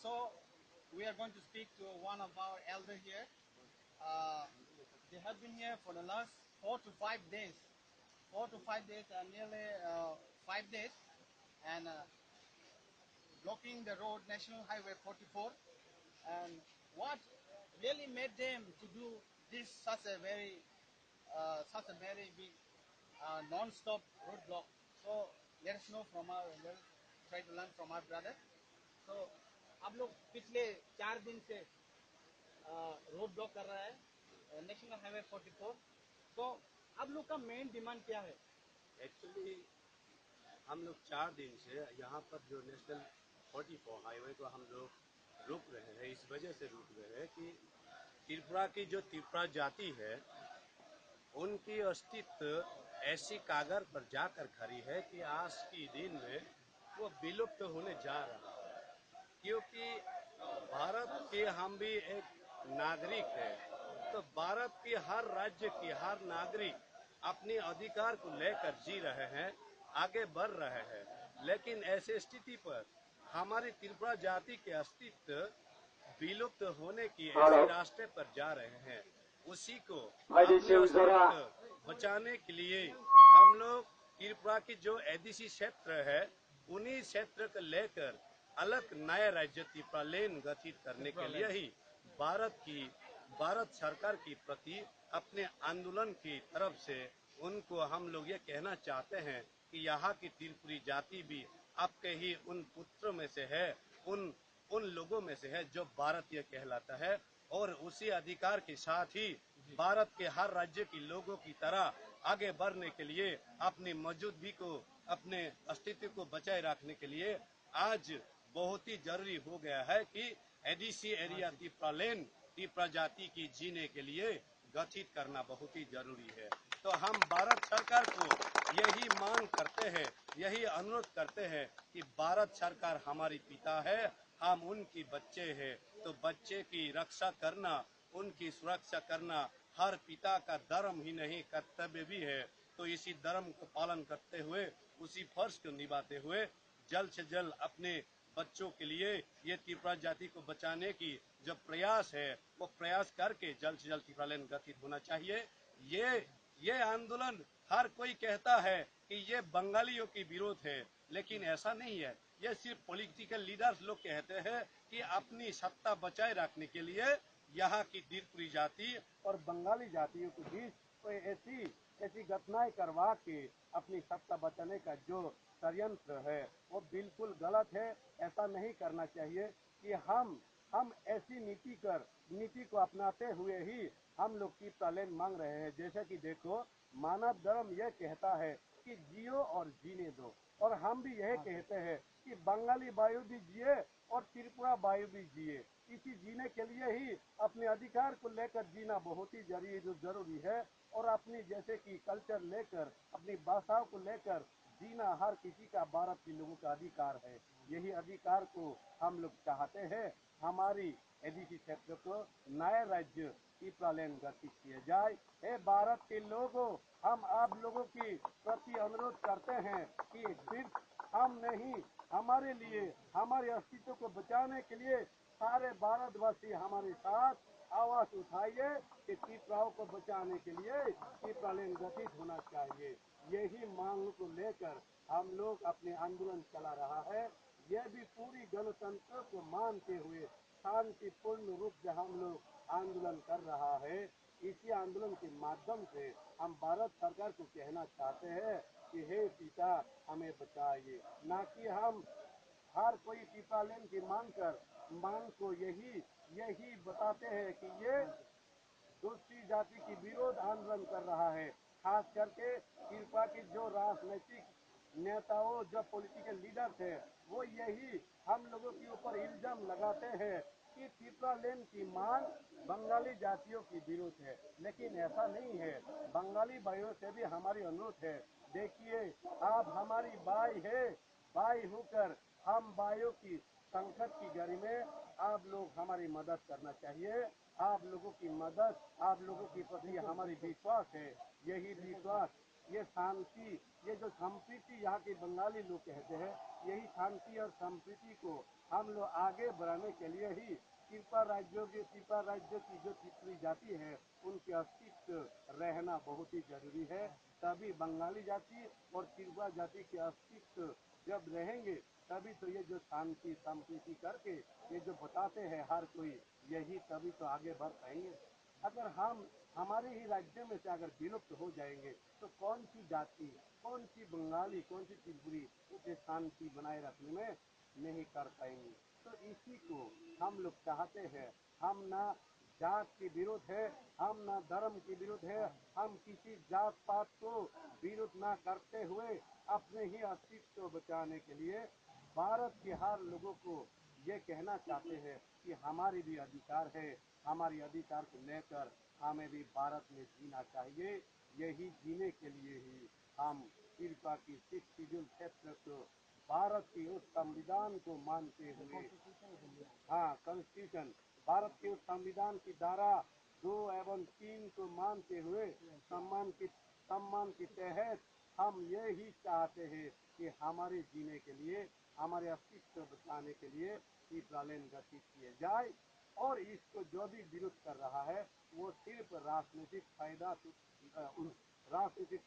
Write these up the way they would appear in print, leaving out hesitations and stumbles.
So we are going to speak to one of our elder here. Uh, they have been here for the last 4 to 5 days, 4 to 5 days, and nearly 5 days, and blocking the road, National Highway 44. And what really made them to do this such a very big non-stop roadblock? So let us know from our, let us try to learn from our brother. तो आप लोग पिछले 4 दिन से road block कर रहा है national highway 44। तो आप लोग का मेन डिमांड क्या है? एक्चुअली हम लोग 4 दिन से यहाँ पर जो नेशनल 44 हाईवे को हम लोग रुक रहे हैं, इस वजह से रुक रहे हैं कि त्रिपुरा की जो त्रिपुरा जाति है उनकी अस्तित्व ऐसी कागर पर जाकर खड़ी है कि आज के दिन में वो विलुप्त होने जा रहा है। क्योंकि भारत के हम भी एक नागरिक है, तो भारत के हर राज्य की हर नागरिक अपने अधिकार को लेकर जी रहे हैं, आगे बढ़ रहे हैं। लेकिन ऐसे स्थिति पर हमारी त्रिपुरा जाति के अस्तित्व विलुप्त होने की ऐसे रास्ते पर जा रहे हैं। उसी को अपने अस्तित्व बचाने के लिए हम लोग त्रिपुरा की जो एडीसी क्षेत्र है उन्हीं क्षेत्र को लेकर अलग नया राज्य त्रिपुरालैंड गठित करने के लिए ही भारत सरकार के प्रति अपने आंदोलन की तरफ से उनको हम लोग ये कहना चाहते हैं कि यहाँ की त्रिपुरी जाति भी आपके ही उन पुत्रों में से है, उन लोगों में से है जो भारतीय कहलाता है। और उसी अधिकार के साथ ही भारत के हर राज्य के लोगों की तरह आगे बढ़ने के लिए अपनी मौजूदगी को, अपने अस्तित्व को बचाए रखने के लिए आज बहुत ही जरूरी हो गया है कि एडीसी एरिया त्रिपुरालैंड त्रिपुरा जाति की जीने के लिए गठित करना बहुत ही जरूरी है। तो हम भारत सरकार को यही मांग करते हैं, यही अनुरोध करते हैं कि भारत सरकार हमारी पिता है, हम उनकी बच्चे हैं, तो बच्चे की रक्षा करना, उनकी सुरक्षा करना हर पिता का धर्म ही नहीं कर्तव्य भी है। तो इसी धर्म को पालन करते हुए, उसी फर्ज को निभाते हुए जल्द से जल्द अपने बच्चों के लिए ये त्रिपुरा जाति को बचाने की जो प्रयास है वो प्रयास करके जल्द से जल्द त्रिपुरालैंड गठित होना चाहिए। ये आंदोलन हर कोई कहता है कि ये बंगालियों की विरोध है, लेकिन ऐसा नहीं है। ये सिर्फ पॉलिटिकल लीडर्स लोग कहते हैं कि अपनी सत्ता बचाए रखने के लिए यहाँ की त्रिपुरी जाति और बंगाली जातियों के बीच कोई ऐसी घटनाएं करवा के अपनी सत्ता बचाने का जो षड्यंत्र है वो बिल्कुल गलत है। ऐसा नहीं करना चाहिए कि हम ऐसी नीति को अपनाते हुए ही हम लोग त्रिपुरालैंड मांग रहे हैं। जैसे कि देखो, मानव धर्म यह कहता है कि जियो और जीने दो, और हम भी यह कहते हैं कि बंगाली वायु भी जिए और त्रिपुरा वायु भी जिए। इसी जीने के लिए ही अपने अधिकार को लेकर जीना बहुत ही जरूरी है, और अपनी जैसे कि कल्चर लेकर, अपनी भाषाओं को लेकर जीना हर किसी का, भारत के लोगों का अधिकार है। यही अधिकार को हम लोग चाहते हैं। हमारी एडीसी क्षेत्र को नया राज्य त्रिपुरालैंड गठित किया जाए। हे भारत के लोगों, हम आप लोगों की प्रति अनुरोध करते हैं कि सिर्फ हम नहीं, हमारे लिए, हमारे अस्तित्व को बचाने के लिए सारे भारतवासी हमारे साथ आवाज उठाइए कि त्रिपुराओं को बचाने के लिए त्रिपुरालैंड गठित होना चाहिए। यही मांग को लेकर हम लोग अपने आंदोलन चला रहा है। यह भी पूरी गणतंत्र को मानते हुए शांतिपूर्ण रूप से हम लोग आंदोलन कर रहा है। इसी आंदोलन के माध्यम से हम भारत सरकार को कहना चाहते हैं कि हे पिता, हमें बचाइए, ना कि हम हर कोई त्रिपुरालैंड की मांग को यही बताते हैं कि ये दूसरी जाति की विरोध आंदोलन कर रहा है। खास करके त्रिपुरा की जो राजनीतिक नेताओं, जो पॉलिटिकल लीडर्स है, वो यही हम लोगों के ऊपर इल्जाम लगाते हैं कि त्रिपुरालैंड की मांग बंगाली जातियों की विरोध है। लेकिन ऐसा नहीं है। बंगाली भाइयों से भी हमारी अनुरोध है, देखिए आप हमारी भाई है, भाई होकर हम भाइयों की संकट की घड़ी में आप लोग हमारी मदद करना चाहिए। आप लोगों की मदद, आप लोगों के प्रति हमारी विश्वास है। यही विश्वास, ये शांति, ये जो संप्रीति यहाँ के बंगाली लोग कहते हैं, यही शांति और संप्रीति को हम लोग आगे बढ़ाने के लिए ही त्रिपुरा राज्य की जो त्रिपुरी जाति है उनके अस्तित्व रहना बहुत ही जरूरी है। तभी बंगाली जाति और त्रिपुरा जाति के अस्तित्व जब रहेंगे तभी तो ये जो शांति संप्रीति करके ये जो बताते हैं हर कोई, यही तभी तो आगे बढ़ पाएंगे। अगर हम हमारे ही राज्य में से अगर विलुप्त हो जाएंगे तो कौन सी जाति, कौन सी बंगाली, कौन सी त्रिपुरी उसे शांति बनाए रखने में नहीं कर पाएंगे। तो इसी को हम लोग चाहते हैं। हम ना जात के विरुद्ध है, हम ना धर्म के विरुद्ध है, हम किसी जात पात को विरुद्ध ना करते हुए अपने ही अस्तित्व को बचाने के लिए भारत के हर लोगों को ये कहना चाहते हैं कि हमारे भी अधिकार है, हमारे अधिकार को लेकर हमें भी भारत में जीना चाहिए। यही जीने के लिए ही हम त्रिपुरा की 6 शेड्यूल क्षेत्र को भारत के उस संविधान को मानते हुए, हाँ कॉन्स्टिट्यूशन, भारत के उस संविधान की धारा 2 एवं 3 को मानते हुए सम्मान के तहत हम ये ही चाहते हैं कि हमारे जीने के लिए, हमारे अस्तित्व बचाने के लिए त्रिपुरा लैंड गठित किए जाए। और इसको जो भी विरोध कर रहा है वो सिर्फ राजनीतिक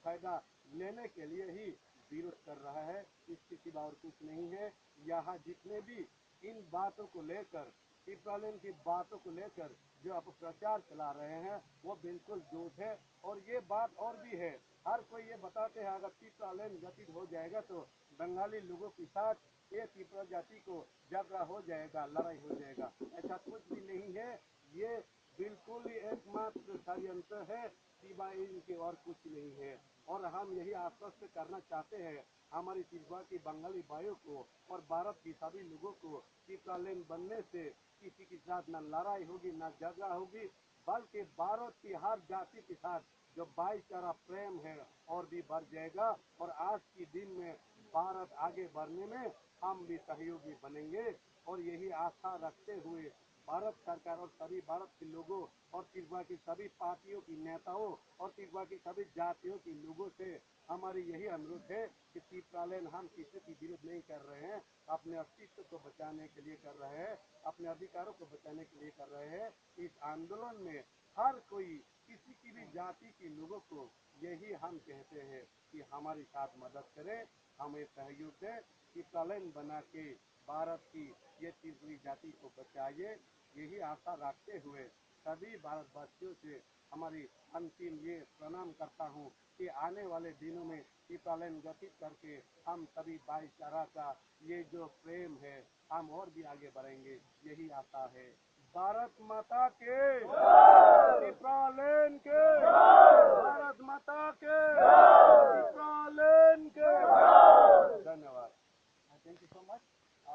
फायदा लेने के लिए ही विरोध कर रहा है, इसके सिवा और कुछ नहीं है। यहाँ जितने भी इन बातों को लेकर, त्रिपुरा लैंड की बातों को लेकर जो अपप्रचार चला रहे हैं वो बिल्कुल झूठ है। और ये बात और भी है, हर कोई ये बताते हैं अगर त्रिपुरा लैंड गठित हो जाएगा तो बंगाली लोगों के साथ ये त्रिपुरा जाति को झगड़ा हो जाएगा, लड़ाई हो जाएगा। ऐसा कुछ भी नहीं है, ये बिल्कुल ही एकमात्र षड्यंत्र है, सिवाय इनके और कुछ नहीं है। और हम यही आश्वस्त करना चाहते हैं हमारी त्रिपुरा की बंगाली भाइयों को और भारत के सभी लोगों को, त्रिपुरा लैंड बनने से किसी के साथ न लड़ाई होगी न झगड़ा होगी, बल्कि भारत की हर जाति के साथ जो भाईचारा प्रेम है और भी बढ़ जाएगा। और आज के दिन में भारत आगे बढ़ने में हम भी सहयोगी बनेंगे। और यही आशा रखते हुए भारत सरकार और सभी भारत के लोगों और त्रिपुरा की सभी पार्टियों की नेताओं और त्रिपुरा की सभी जातियों के लोगों से हमारी यही अनुरोध है कि त्रिपुरा लैंड हम किसी की विरोध नहीं कर रहे हैं, अपने अस्तित्व को बचाने के लिए कर रहे हैं, अपने अधिकारों को बचाने के लिए कर रहे हैं। इस आंदोलन में हर कोई, किसी की भी जाति के लोगों को यही हम कहते हैं कि हमारे साथ मदद करें, हमें सहयोग दें, त्रिपुरा लैंड बना के भारत की ये त्रिपुरी जाति को बचाइए। यही आशा रखते हुए सभी भारतवासियों से हमारी अंतिम ये प्रणाम करता हूँ कि आने वाले दिनों में त्रिपुरा लैंड गठित करके हम सभी भाईचारा का ये जो प्रेम है हम और भी आगे बढ़ेंगे, यही आशा है। भारत माता के, त्रिपुरा लैंड के।